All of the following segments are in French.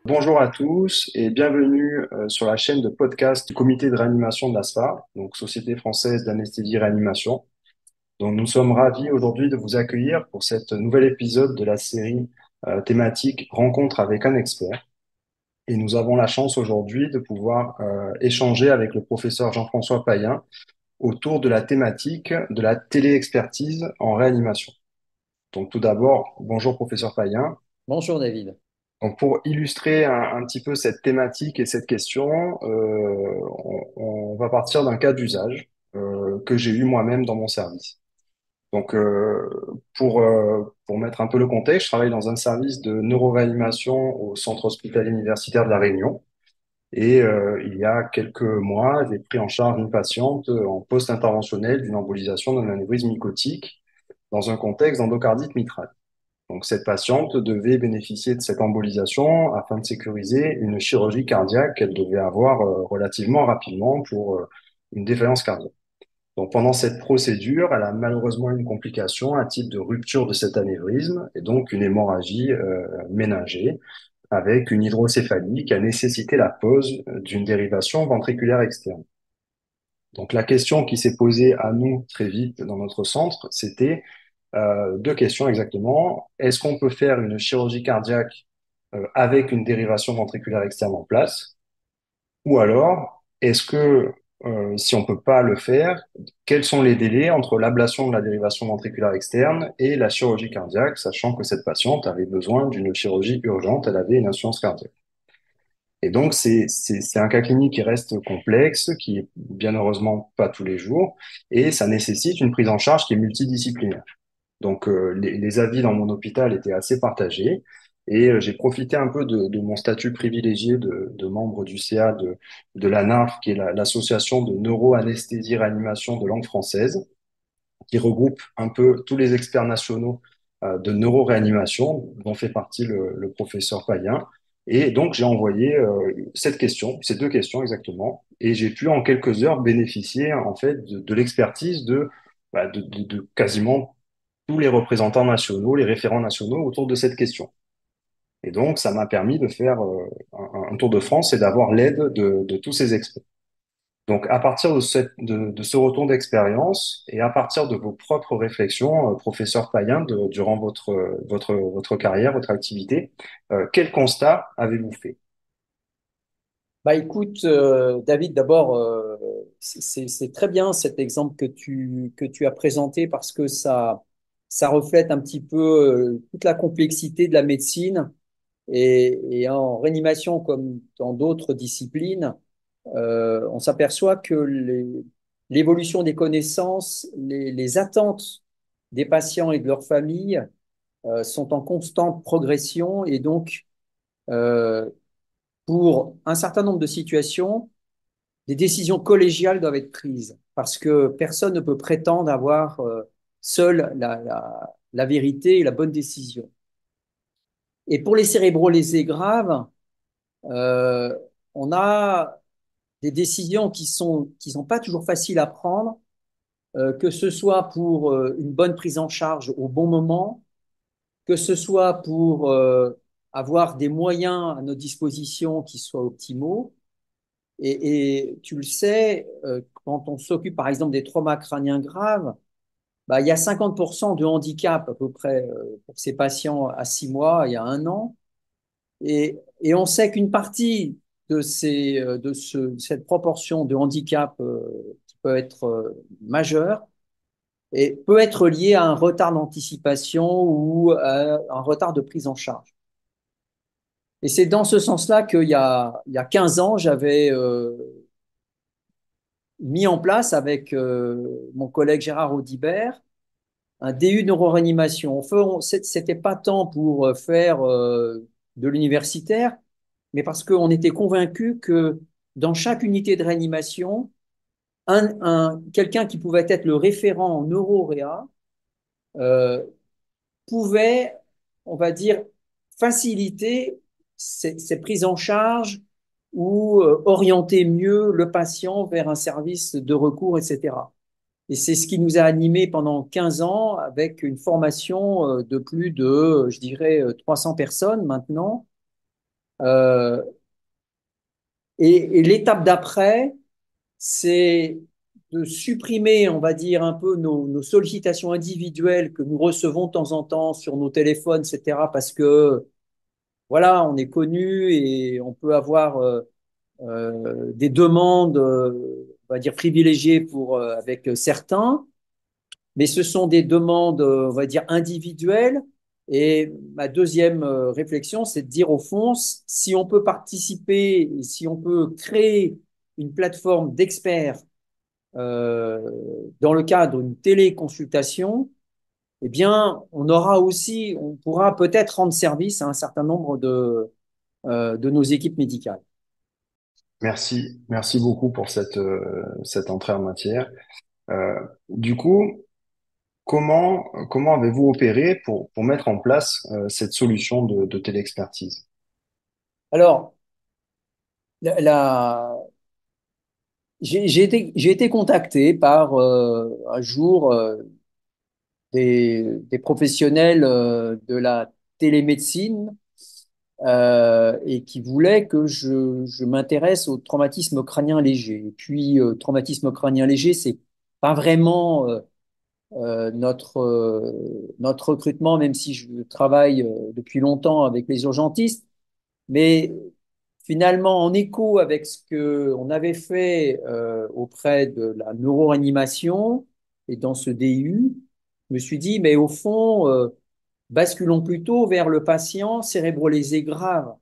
Bonjour à tous et bienvenue sur la chaîne de podcast du comité de réanimation de l'ASPA, donc Société française d'anesthésie et réanimation. Donc nous sommes ravis aujourd'hui de vous accueillir pour cet nouvel épisode de la série thématique Rencontre avec un expert. Et nous avons la chance aujourd'hui de pouvoir échanger avec le professeur Jean-François Payen autour de la thématique de la téléexpertise en réanimation. Donc tout d'abord, bonjour professeur Payen. Bonjour David. Donc pour illustrer un petit peu cette thématique et cette question, on va partir d'un cas d'usage que j'ai eu moi-même dans mon service. Donc pour mettre un peu le contexte, je travaille dans un service de neuroréanimation au centre hospitalier universitaire de La Réunion. Et il y a quelques mois, j'ai pris en charge une patiente en post-interventionnel d'une embolisation d'un anévrisme mycotique dans un contexte d'endocardite mitrale. Donc, cette patiente devait bénéficier de cette embolisation afin de sécuriser une chirurgie cardiaque qu'elle devait avoir relativement rapidement pour une défaillance cardiaque. Donc, pendant cette procédure, elle a malheureusement eu une complication, un type de rupture de cet anévrisme et donc une hémorragie méningée avec une hydrocéphalie qui a nécessité la pose d'une dérivation ventriculaire externe. Donc, la question qui s'est posée à nous très vite dans notre centre, c'était deux questions exactement. Est-ce qu'on peut faire une chirurgie cardiaque avec une dérivation ventriculaire externe en place? Ou alors, est-ce que si on peut pas le faire, quels sont les délais entre l'ablation de la dérivation ventriculaire externe et la chirurgie cardiaque, sachant que cette patiente avait besoin d'une chirurgie urgente, elle avait une insuffisance cardiaque. Et donc, c'est un cas clinique qui reste complexe, qui est bien heureusement pas tous les jours, et ça nécessite une prise en charge qui est multidisciplinaire. Donc, les avis dans mon hôpital étaient assez partagés et j'ai profité un peu de mon statut privilégié de membre du CA de l'ANARF, qui est l'association de neuroanesthésie-réanimation de langue française, qui regroupe un peu tous les experts nationaux de neuroréanimation, dont fait partie le professeur Payen. Et donc, j'ai envoyé cette question, ces deux questions exactement, et j'ai pu en quelques heures bénéficier en fait de l'expertise de quasiment tous les représentants nationaux, les référents nationaux autour de cette question. Et donc, ça m'a permis de faire un tour de France et d'avoir l'aide de tous ces experts. Donc, à partir de ce retour d'expérience et à partir de vos propres réflexions, professeur Payen, durant votre carrière, votre activité, quel constat avez-vous fait? Bah écoute, David, d'abord, c'est très bien cet exemple que tu as présenté parce que ça reflète un petit peu toute la complexité de la médecine et en réanimation comme dans d'autres disciplines, on s'aperçoit que l'évolution des connaissances, les attentes des patients et de leurs familles sont en constante progression et donc euh, pour un certain nombre de situations, des décisions collégiales doivent être prises parce que personne ne peut prétendre avoir seul la vérité et la bonne décision. Et pour les cérébrolésés graves, euh, on a des décisions qui sont pas toujours faciles à prendre, que ce soit pour une bonne prise en charge au bon moment, que ce soit pour avoir des moyens à notre disposition qui soient optimaux. Et tu le sais, quand on s'occupe par exemple des traumas crâniens graves, bah, il y a 50% de handicap à peu près pour ces patients à 6 mois, il y a un an. Et on sait qu'une partie cette proportion de handicap qui peut être majeure et peut être liée à un retard d'anticipation ou à un retard de prise en charge. Et c'est dans ce sens-là il y a 15 ans, j'avais mis en place avec mon collègue Gérard Audibert un DU neuroréanimation. C'était pas tant pour faire de l'universitaire, mais parce qu'on était convaincu que dans chaque unité de réanimation, quelqu'un qui pouvait être le référent en neuroréa euh, pouvait, on va dire, faciliter ces prises en charge ou orienter mieux le patient vers un service de recours, etc. Et c'est ce qui nous a animés pendant 15 ans avec une formation de plus de, je dirais, 300 personnes maintenant. Euh, et l'étape d'après, c'est de supprimer, on va dire, un peu nos sollicitations individuelles que nous recevons de temps en temps sur nos téléphones, etc., parce que, voilà, on est connu et on peut avoir des demandes, on va dire, privilégiées avec certains, mais ce sont des demandes, on va dire, individuelles. Et ma deuxième réflexion, c'est de dire au fond, si on peut participer, si on peut créer une plateforme d'experts euh, dans le cadre d'une téléconsultation, eh bien, on pourra peut-être rendre service à un certain nombre de nos équipes médicales. Merci beaucoup pour cette entrée en matière. Du coup, comment avez-vous opéré pour mettre en place cette solution de téléexpertise? Alors, la, j'ai été contacté par un jour des professionnels de la télémédecine et qui voulaient que je m'intéresse au traumatisme crânien léger. Et puis, traumatisme crânien léger, c'est pas vraiment notre recrutement, même si je travaille depuis longtemps avec les urgentistes. Mais finalement, en écho avec ce que on avait fait auprès de la neuroanimation et dans ce DU, je me suis dit, mais au fond, basculons plutôt vers le patient cérébrolésé grave,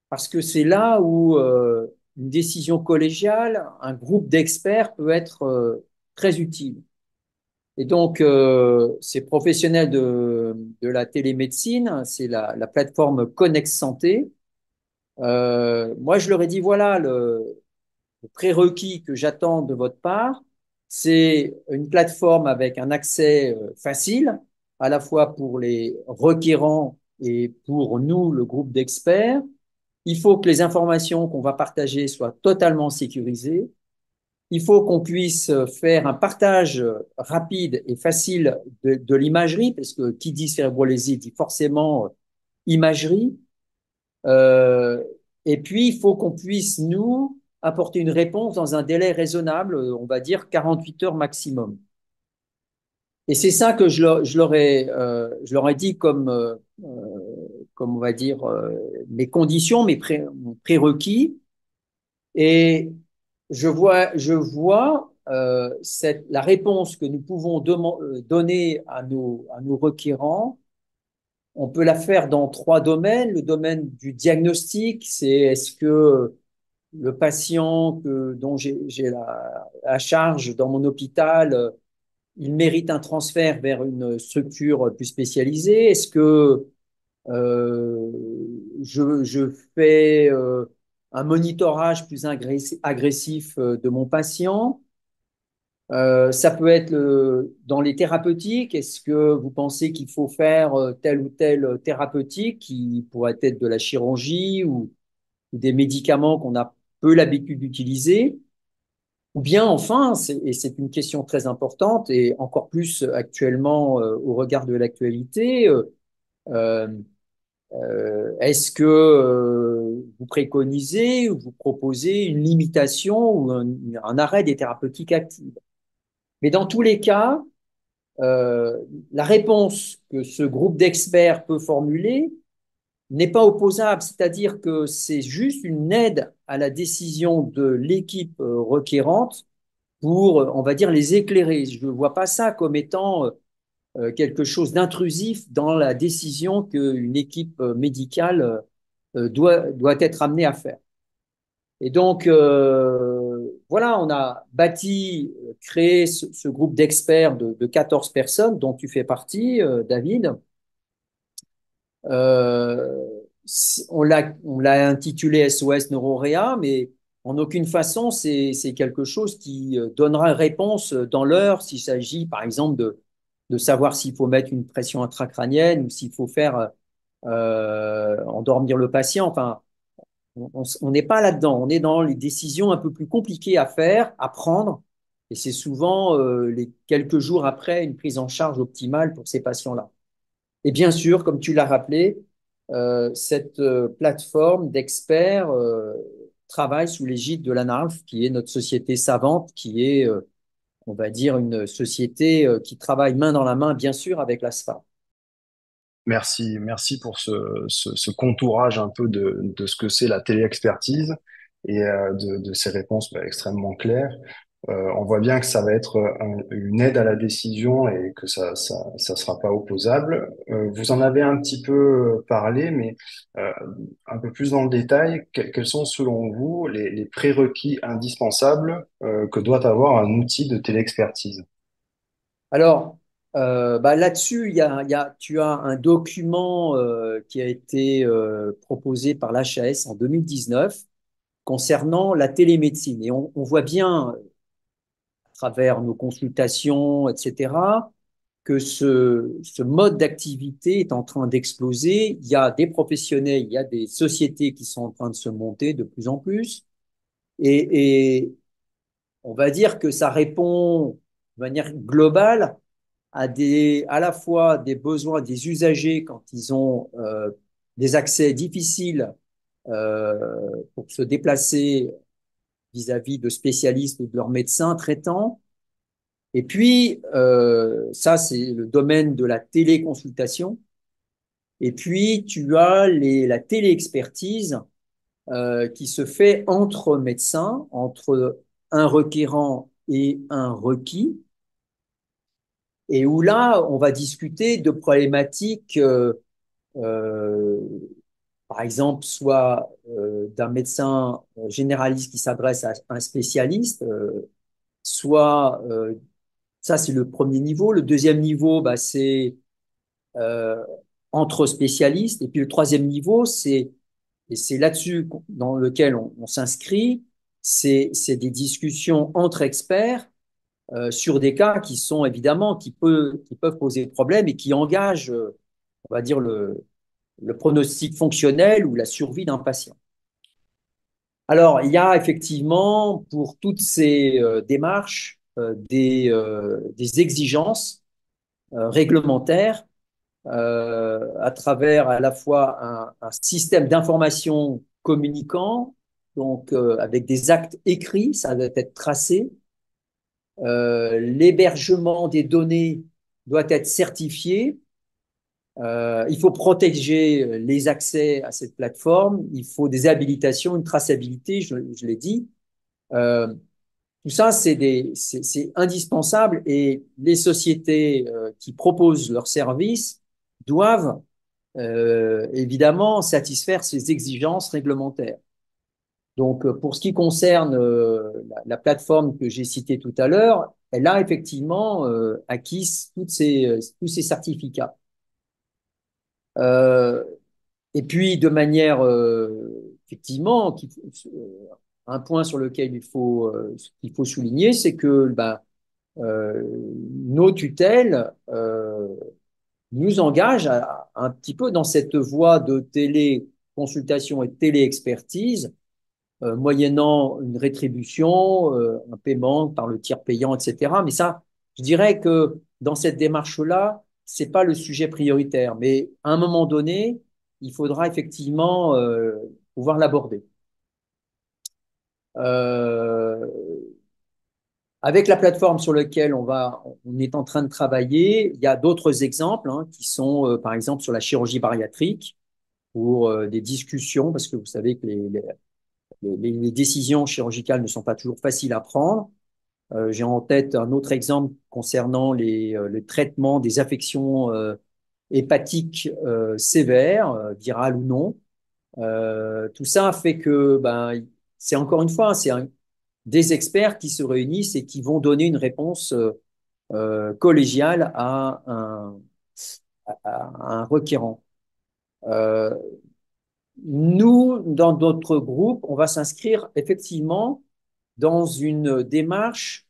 parce que c'est là où une décision collégiale, un groupe d'experts peut être très utile. Et donc, ces professionnels de la télémédecine, c'est la plateforme Connex Santé. Moi, je leur ai dit, voilà, le prérequis que j'attends de votre part, c'est une plateforme avec un accès facile, à la fois pour les requérants et pour nous, le groupe d'experts. Il faut que les informations qu'on va partager soient totalement sécurisées. Il faut qu'on puisse faire un partage rapide et facile de l'imagerie, parce que qui dit cérébrolésie dit forcément imagerie. Euh, et puis, il faut qu'on puisse, nous, apporter une réponse dans un délai raisonnable, on va dire 48 heures maximum. Et c'est ça que je leur ai dit comme on va dire, mes conditions, mon prérequis. Et je vois la réponse que nous pouvons donner à nos requérants. On peut la faire dans trois domaines. Le domaine du diagnostic, c'est est-ce que le patient dont j'ai la charge dans mon hôpital, il mérite un transfert vers une structure plus spécialisée? Est-ce que euh, je fais un monitorage plus agressif de mon patient? Ça peut être dans les thérapeutiques. Est-ce que vous pensez qu'il faut faire telle ou telle thérapeutique qui pourrait être de la chirurgie ou des médicaments qu'on a peu l'habitude d'utiliser? Ou bien enfin, et c'est une question très importante et encore plus actuellement au regard de l'actualité, euh, est-ce que vous préconisez ou vous proposez une limitation ou un arrêt des thérapeutiques actives? Mais dans tous les cas, euh, la réponse que ce groupe d'experts peut formuler n'est pas opposable, c'est-à-dire que c'est juste une aide à la décision de l'équipe requérante pour, on va dire, les éclairer. Je ne vois pas ça comme étant quelque chose d'intrusif dans la décision qu'une équipe médicale doit être amenée à faire. Et donc, voilà, on a créé ce groupe d'experts de 14 personnes dont tu fais partie, David. Euh, on l'a intitulé SOS Neuroréa, mais en aucune façon c'est quelque chose qui donnera une réponse dans l'heure s'il s'agit, par exemple, de savoir s'il faut mettre une pression intracrânienne ou s'il faut faire endormir le patient. Enfin, on n'est pas là-dedans. On est dans les décisions un peu plus compliquées à faire, à prendre, et c'est souvent les quelques jours après une prise en charge optimale pour ces patients-là. Et bien sûr, comme tu l'as rappelé, cette plateforme d'experts travaille sous l'égide de l'ANARF, qui est notre société savante, qui est, on va dire, une société qui travaille main dans la main, bien sûr, avec l'ASFA. Merci, merci pour ce contourage un peu de ce que c'est la téléexpertise et de ces réponses extrêmement claires. On voit bien que ça va être une aide à la décision et que ça sera pas opposable. Vous en avez un petit peu parlé, mais euh, un peu plus dans le détail, quels sont selon vous les prérequis indispensables que doit avoir un outil de téléexpertise? Alors, bah, là-dessus, tu as un document qui a été proposé par l'HAS en 2019 concernant la télémédecine. Et on voit bien, à travers nos consultations, etc., que ce mode d'activité est en train d'exploser. Il y a des professionnels, il y a des sociétés qui sont en train de se monter de plus en plus. Et on va dire que ça répond de manière globale à la fois des besoins des usagers quand ils ont des accès difficiles pour se déplacer vis-à-vis de spécialistes ou de leurs médecins traitants. Et puis, ça, c'est le domaine de la téléconsultation. Et puis, tu as la téléexpertise qui se fait entre médecins, entre un requérant et un requis, et où là, on va discuter de problématiques, euh, par exemple, soit d'un médecin généraliste qui s'adresse à un spécialiste, soit, ça c'est le premier niveau. Le deuxième niveau, bah, c'est euh, entre spécialistes. Et puis le troisième niveau, et c'est là-dessus dans lequel on s'inscrit, c'est des discussions entre experts sur des cas qui sont évidemment, qui peuvent poser problème et qui engagent, on va dire, le pronostic fonctionnel ou la survie d'un patient. Alors, il y a effectivement pour toutes ces démarches des exigences réglementaires à travers à la fois un système d'information communicant, donc avec des actes écrits, ça doit être tracé. L'hébergement des données doit être certifié. Il faut protéger les accès à cette plateforme. Il faut des habilitations, une traçabilité, je l'ai dit. Euh, Tout ça, c'est indispensable et les sociétés qui proposent leurs services doivent évidemment satisfaire ces exigences réglementaires. Donc, pour ce qui concerne la plateforme que j'ai citée tout à l'heure, elle a effectivement acquis tous ces certificats. Euh, et puis, de manière, effectivement, un point sur lequel qu'il faut souligner, c'est que ben, euh, nos tutelles nous engagent un petit peu dans cette voie de téléconsultation et de téléexpertise, moyennant une rétribution, un paiement par le tiers payant, etc. Mais ça, je dirais que dans cette démarche-là, c'est pas le sujet prioritaire. Mais à un moment donné, il faudra effectivement pouvoir l'aborder. Euh, Avec la plateforme sur laquelle on est en train de travailler, il y a d'autres exemples hein, qui sont, par exemple, sur la chirurgie bariatrique pour des discussions, parce que vous savez que les décisions chirurgicales ne sont pas toujours faciles à prendre. J'ai en tête un autre exemple concernant le traitement des affections hépatiques sévères, virales ou non. Tout ça fait que, ben, c'est encore une fois, des experts qui se réunissent et qui vont donner une réponse collégiale à un requérant. Euh, Nous, dans notre groupe, on va s'inscrire effectivement dans une démarche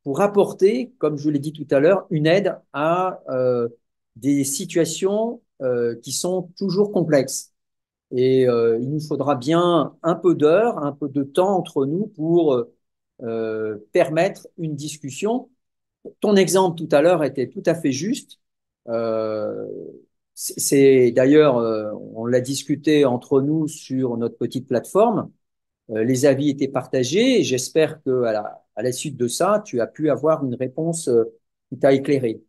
pour apporter, comme je l'ai dit tout à l'heure, une aide à des situations qui sont toujours complexes. Et il nous faudra bien un peu d'heures, un peu de temps entre nous pour permettre une discussion. Ton exemple tout à l'heure était tout à fait juste. Euh, C'est d'ailleurs, on l'a discuté entre nous sur notre petite plateforme. Les avis étaient partagés et j'espère que à la suite de ça, tu as pu avoir une réponse qui t'a éclairé.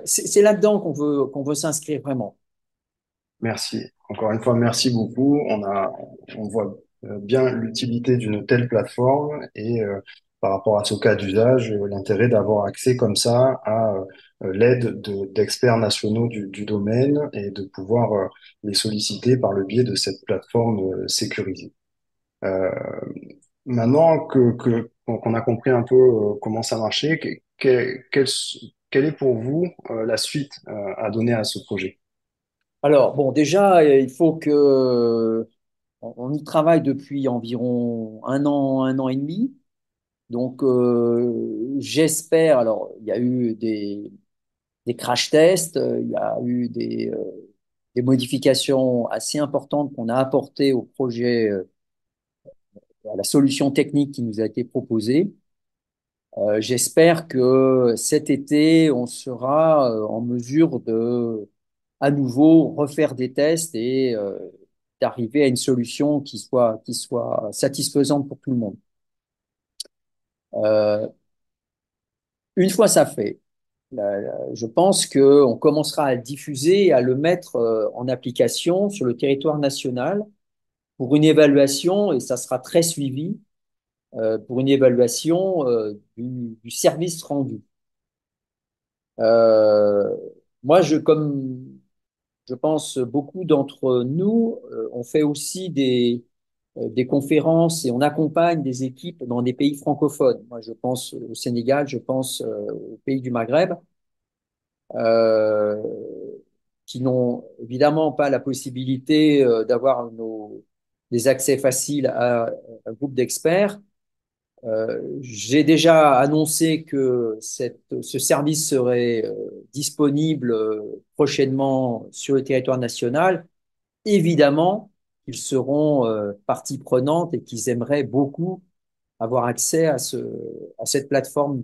C'est là-dedans qu'on veut s'inscrire vraiment. Merci. Encore une fois, merci beaucoup. On voit bien l'utilité d'une telle plateforme et par rapport à ce cas d'usage, l'intérêt d'avoir accès comme ça à l'aide d'experts nationaux du domaine et de pouvoir les solliciter par le biais de cette plateforme sécurisée. Euh, Maintenant qu'on a compris un peu comment ça marchait, quelle est pour vous la suite à donner à ce projet? Alors, bon, déjà, il faut que on y travaille depuis environ un an et demi. Donc, j'espère. Alors, il y a eu des crash tests, il y a eu des modifications assez importantes qu'on a apportées au projet, à la solution technique qui nous a été proposée. J'espère que cet été, on sera en mesure de à nouveau refaire des tests et d'arriver à une solution qui soit satisfaisante pour tout le monde. Euh, une fois ça fait, je pense qu'on commencera à le diffuser et à le mettre en application sur le territoire national pour une évaluation, et ça sera très suivi, pour une évaluation du service rendu. Euh, moi, comme je pense beaucoup d'entre nous, on fait aussi des conférences et on accompagne des équipes dans des pays francophones. Moi, je pense au Sénégal, je pense aux pays du Maghreb, euh, qui n'ont évidemment pas la possibilité d'avoir des accès faciles à un groupe d'experts. J'ai déjà annoncé que ce service serait disponible prochainement sur le territoire national. Évidemment, ils seront partie prenante et qu'ils aimeraient beaucoup avoir accès à cette plateforme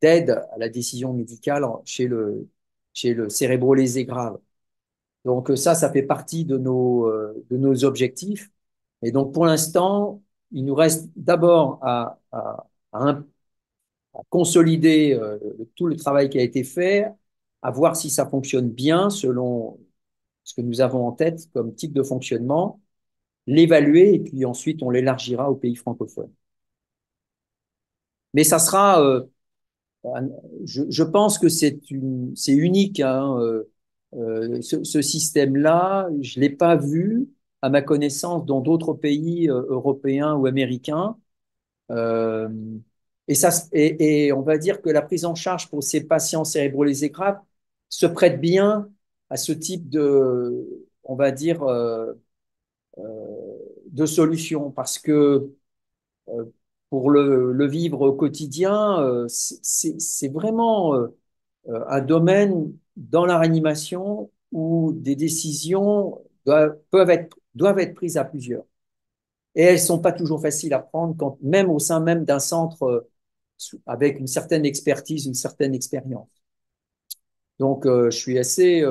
d'aide à la décision médicale chez le cérébro-lésé grave. Donc ça fait partie de nos objectifs. Et donc pour l'instant, il nous reste d'abord à consolider tout le travail qui a été fait, à voir si ça fonctionne bien selon ce que nous avons en tête comme type de fonctionnement, l'évaluer et puis ensuite on l'élargira aux pays francophones. Mais ça sera, je pense que c'est unique, hein, ce système-là. Je l'ai pas vu, à ma connaissance, dans d'autres pays européens ou américains. Euh, et on va dire que la prise en charge pour ces patients cérébrolésés graves se prête bien à ce type on va dire, de solution parce que euh, pour le vivre au quotidien, c'est vraiment un domaine dans la réanimation où des décisions doivent être prises à plusieurs. Et elles sont pas toujours faciles à prendre, quand, même au sein même d'un centre avec une certaine expertise, une certaine expérience. Donc, je suis assez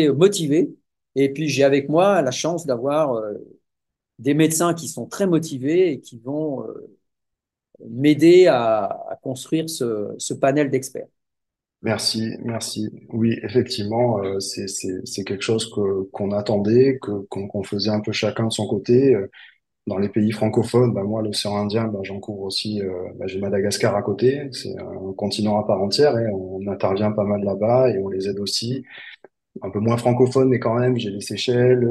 motivé. Et puis, j'ai avec moi la chance d'avoir des médecins qui sont très motivés et qui vont m'aider à construire ce panel d'experts. Merci, merci. Oui, effectivement, c'est quelque chose qu'on attendait, qu'on faisait un peu chacun de son côté. Dans les pays francophones, bah, moi, l'océan Indien, bah, j'en couvre aussi. J'ai Madagascar à côté, c'est un continent à part entière et on intervient pas mal là-bas et on les aide aussi. Un peu moins francophone, mais quand même, j'ai les Seychelles,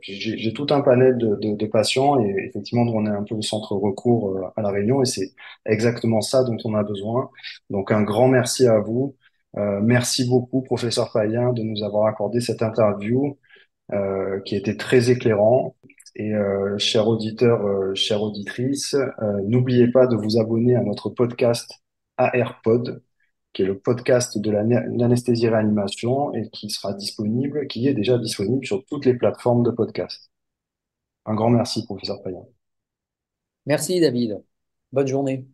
j'ai tout un panel de patients et effectivement, nous, on est un peu le centre recours à La Réunion et c'est exactement ça dont on a besoin. Donc, un grand merci à vous. Merci beaucoup, professeur Payen, de nous avoir accordé cette interview qui était très éclairant. Et chers auditeurs, chères auditrices, n'oubliez pas de vous abonner à notre podcast AirPod qui est le podcast de l'anesthésie-réanimation et qui sera disponible, qui est déjà disponible sur toutes les plateformes de podcast. Un grand merci, professeur Payan. Merci, David. Bonne journée.